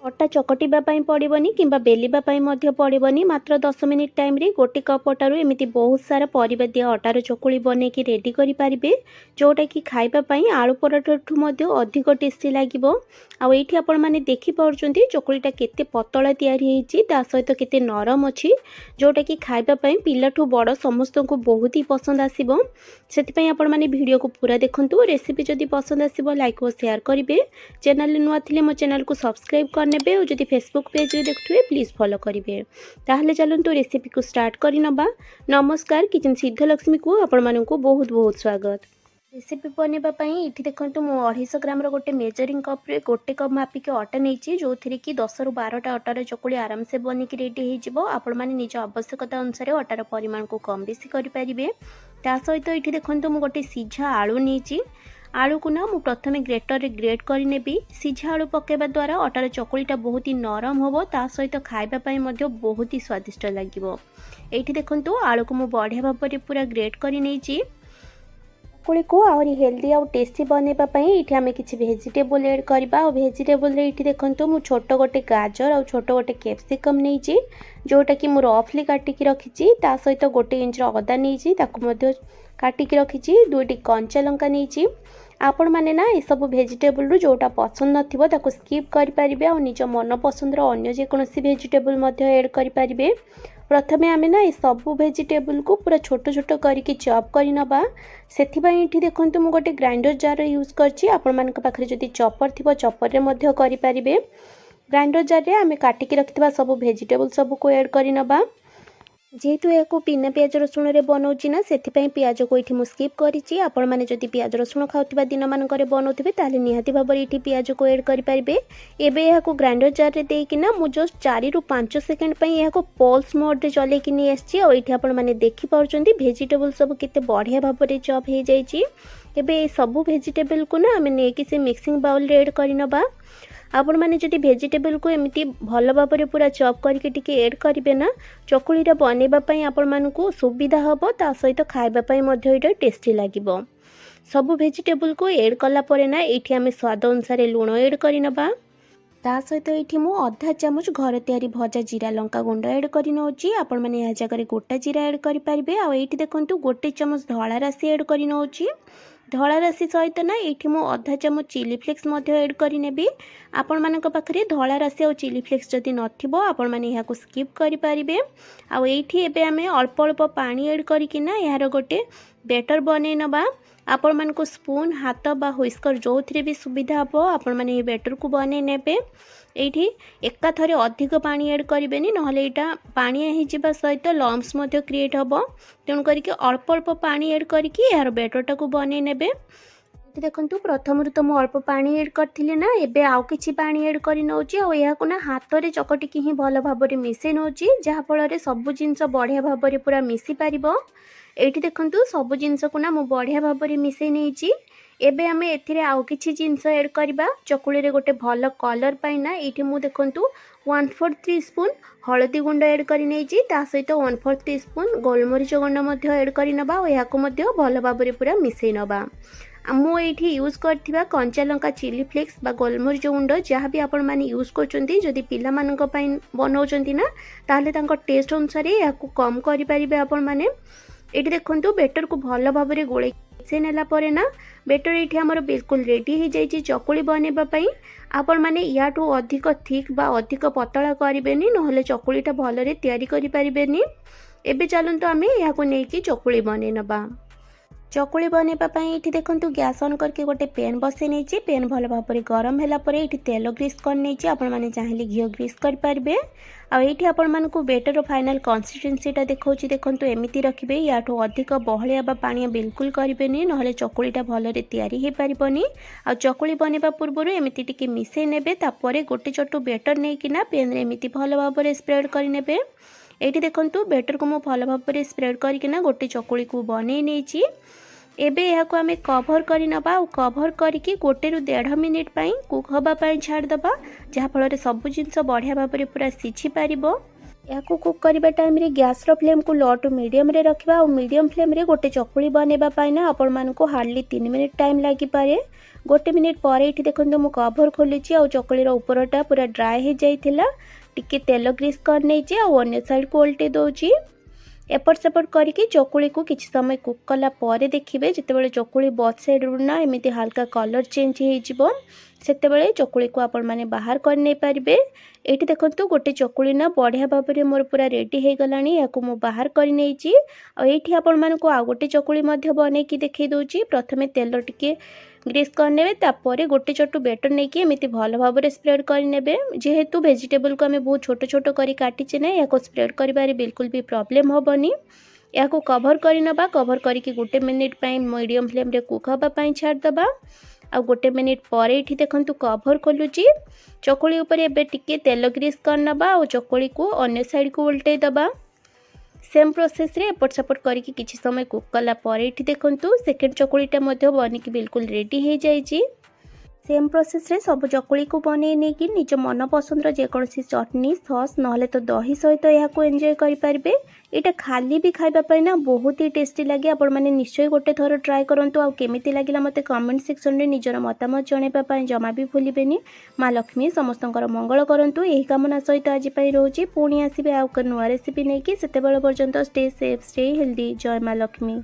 अटा चकटिबा पड़ोनी कि बेलिबा पड़ोनी मात्र 10 मिनिट टाइम रे गोटे कप अटारू एमती बहुत सारा परिबा दिया अटार चकुली बनई कि रेडी करेंगे जोटा कि खाइबापी आलू पराठू अधिक टेस्टी लगे। आईठी आपण मैंने देखिपुंट चकुलीटा केते पतला या सहित केते नरम अच्छी जोटा कि खाइबापी पिलाठू बड़ समस्त को बहुत ही पसंद आसो। से आपण मैंने वीडियो को पूरा देखूँ। रेसिपी जदि पसंद आसो लाइक और शेयर करेंगे। चैनल नुआ थिले मो चैनल को सब्सक्राइब करने और जदि फेसबुक पेज देखुए प्लीज फॉलो करेंगे। ताहले चलतु रेसिपी को स्टार्ट करनबा। नमस्कार, किचन सिद्धलक्ष्मी को आपण मानक बहुत बहुत स्वागत। रेसिपी बनवाई ये देखो मु 250 ग्राम गोटे मेजरिंग कप रे गोटे कप मापिक अटा नहीं जो थी कि 10 ରୁ 12टा अटार चकुली आराम से बनिकी रेडी हो। आपण मैंने निज आवश्यकता अनुसार अटार परिमाण को कम बेसी करेंगे। ता सहित ये देखो मु गोटे सीझा आलू नहीं आलू को ना मु प्रथमे ग्रेटर रे ग्रेट कर नेबी। सीझा आलू पकेबा द्वारा अटार चकुलीटा बहुत ही नरम होबो, ता सहित खाइबा पई मध्य बहुत ही स्वादिष्ट लागिबो। एठी देखंतु आलू को मु बढ़िया भाव में पूरा ग्रेट करी नेची। चकुली को आहरी हेल्दी आउ टेस्टी बनैबा पई एठी हमें किछि वेजिटेबल ऐड करबा। और वेजिटेबल रे एठी देखंतु मु छोट गोटे गाजर और छोट गोटे कैप्सिकम नेची जोटा कि मु रफली काटिकी रखिछि। ता सहित गोटे इंच अदा नेची ताकु मध्य काटिकी रखिछि। दुईटी कंचा लंका नेची। आपण माने ना ये सब वेजिटेबल रु जोटा पसंद नथिबो ताकु स्किप करि परिबे और निज मन पसंद रो अन्य जे कोनोसी वेजिटेबल मध्य ऐड करि परिबे। प्रथमे आमे ना ये सब वेजिटेबल को पूरा छोट छोट करिके चॉप करि नबा। सेथिबाई इठी देखंतु मु गोटे ग्राइंडर जार यूज करछि। आपण मानक पाखरे जदि चॉपर थिबो चॉपर रे मध्य करि परिबे। ग्राइंडर जार रे आमे काटिके रखितबा सब वेजिटेबल सब को ऐड करि नबा। जेहेतु या बिना पियाज रसुण रे बनाऊँगी ना से पियाज को ये स्किप करी। आपण मैंने जदि पियाज रसुण खाऊा दिन मानक बनाऊे ताले निहाती भाव ये पियाज को ऐड करेंगे। एबे या ग्राइंडर जार रे देकिना मु जस्ट 4 ରୁ 5 सेकेंड या पल्स मोड रे चलैकी नहीं आसी। और आपण मैंने देखिपुंट वेजिटेबल सब केते बढ़िया भाव में चॉप हो जाइए। एबे सब वेजिटेबल को ना आम नहीं से मिक्सिंग बाउल रे ऐड करनबा। आपण मैंने जदि वेजिटेबल को एमती भल भाव में पूरा चॉप करके टिके ऐड करेंगे ना चकुलीटा बनवाई आपण मानकु सुविधा हम। ता सहित खाइबापी मध्य टेस्टी लगे। सब वेजिटेबल को ऐड कला परे ना ये आम स्वाद अनुसार लुण ऐड करनबा। ता सहित ये मु आधा चामच घर तैयारी भजा जीरा लंका गुंड ऐड कर नौची। आपण मैंने यह जगह गोटा जीरा ऐड करेंगे। आईटी देखो गोटे चामच धला राशि ऐड कर नौची। धला राशि सहित ना ये मु आधा चामच चिली फ्लेक्स ऐड करेंगे। आपण मानक पाखरे धला राशि और चिली फ्लेक्स जदि नथिबो आपण माने यहाँ स्किप करेंगे। आईठी एबे आमे अल्प अल्प पानी ऐड करिकिना यार गोटे बेटर बनै नबा। आपण मानको स्पून हाथ बा हुइस्कर जो थी भी सुविधा हम आपण माने ये बेटर को बनै नेबे। एठी एका थरे अधिक पानी ऐड करेंगे नहले एटा पानी हो सहित लम्स क्रिएट हम। तेणु करके अल्प अल्प पानी ऐड करके यार बेटरटा को बनै नेबे। देखो प्रथम तो मुझे अल्प पानी ऐड करी ना एबे आउ किछि पानी ऐड कर नौची। और ना हाथ में चकटिकी ही भल भाव में मिसई नौची जहाँफल सब जिनस बढ़िया भाव में पूरा मिसी पार। ये देखो सब जिनस को ना मु बढ़िया भाव में मिसई नहीं। एबे आम ए आउ किछि जिनस ऐड करबा। चकुली रे गोटे भल कलर पाई ना ये मु देखु 1/4 टीस्पून हलदी गुंड ऐड कर ता सहित 1/4 टीस्पून गोलमरीच गुंड ऐड कर नबा। और यहाँ भल भाव में पूरा मिसई नबा। मुझे यूज करथिबा कंचा लंका चिली फ्लेक्स बा गोलमरीच गुंड जहाँ भी आपण माने यूज करचंती जदि पिला मानक पई बनाउचंती ना ताहले तांको टेस्ट अनुसार या कम करि परिबे आपण माने। एठी देखंतु बेटर को भल भाव में गोळे से नेला परे ना बेटर एठी हमर बिल्कुल रेडी हो जाइए चकुली बनैबा पई। आपण माने याठू अधिक थिक बा अधिक पतला करिबेनी नहले चकुलीटा भलरे तयारी करि परिबेनी। एबे चलंतु आमे याको नेकी चकुली बनै नबा। चकुली बनवाई ये देखो गैस ऑन करके गोटे पैन बसई नहीं। पैन भल भाव में गरम है ये तेल ग्रीस कर नहीं। आपण मैंने चाहिए घी ग्रीस करेंगे। आईटी आपण मानक बेटर फाइनल कंसिस्टेंसीटा देखा देखो एमती रखिए। या अधिक बहलिया पानी बिल्कुल करेंगे नहले चकुलीटा भलरे तैयारी हो पारबनी। आ चकुली बनवा पूर्व एमती टिके मिसई नेबे। तापर गोटे चटू बेटर नहीं पैन रे एमती भल भाव में स्प्रेड करने। ये देखो बेटर को मुझे भल भाव में स्प्रेड करना गोटे चकुली को बनई नहीं। एबे यहाँ आम कभर कर नबा। कभर करके 1 ରୁ 1.5 मिनिट कुक हवापाई छाड़दबा जहाँफल सब जिनस बढ़िया भाव में पूरा सिझी पार। या कुक करने टाइम रे गैस रो फ्लेम को लो टू मीडियम रे रखिबा और मीडियम फ्लेम रे गोटे चकुली बनेबा पाई ना आपण मानको हार्डली 3 मिनिट टाइम लागी पारे। गोटे मिनिट पर ये देखो मु कभर खोली और चकुली उपरटा पूरा ड्राए हो जाइथिला। टिके तेल ग्रीस कर नहीं अन्य साइड को उल्टे दौची। एपट सेपट करके चकुली को किसी समय कुक कला परे देखिए जितेबाला चकुली बथ साइड रू ना एमती हल्का कलर चेंज हो सेतेबेले चकुली को आपण माने बाहर कर नहीं पारिबे। एठी देखंतु गोटे चकुली ना बढ़िया भाव में मोर पूरा रेडी हो गलानी याकू मु बाहर कर नेइची। आ एठी आपण मानको आ गोटे चकुली मध्य बनै की देखै दोची। प्रथमे तेल टिके ग्रीस करने तापर गोटे चटु बेटर नहीं कि एमती भल भाव में स्प्रेड करने। जेहेतु वेजिटेबल को आम बहुत छोट छोट कर काटिचे ना या स्प्रेड कर बिल्कुल भी प्रॉब्लम हेनी। या कभर करनबा कभर करके गोटे मिनिट मीडियम फ्लेम रे कुक हाँपाई छाड़दबा। आ गोटे मिनिट पर ये देखु कभर खोलुची। चकुली उपर एबे टिके तेल ग्रीस करनबा और चकुली को अन्य साइड को उल्टे दबा। सेम प्रोसेस रे एपट सेपट करके किसी समय कुक कला पर ये देखु सेकेंड चकुलीटा बनिकी बिल्कुल रेडी हो जाइए। सेम प्रोसेस रे सब चकुली को बनै नहीं कि निज मन पसंद जेकोसी चटनी सॉस नहले तो दही सहित यहाँ एंजॉय करेंगे। यहाँ खाली भी खाइबापी ना बहुत ही टेस्टी लगे। आपण मैंने निश्चय गोटे थर ट्राए करूँ। आ केमिति लगिला मते कमेंट सेक्शन में निजर मतामत जनवाई जमा भी भूलें। माँ लक्ष्मी समस्त मंगल करूँ यही कामना सहित आज रोचे। पुणी आसबे आउ नुआ रेसिपी नहीं कि से पर्यंत स्टे सेफ स्टे हेल्दी। जय माँ लक्ष्मी।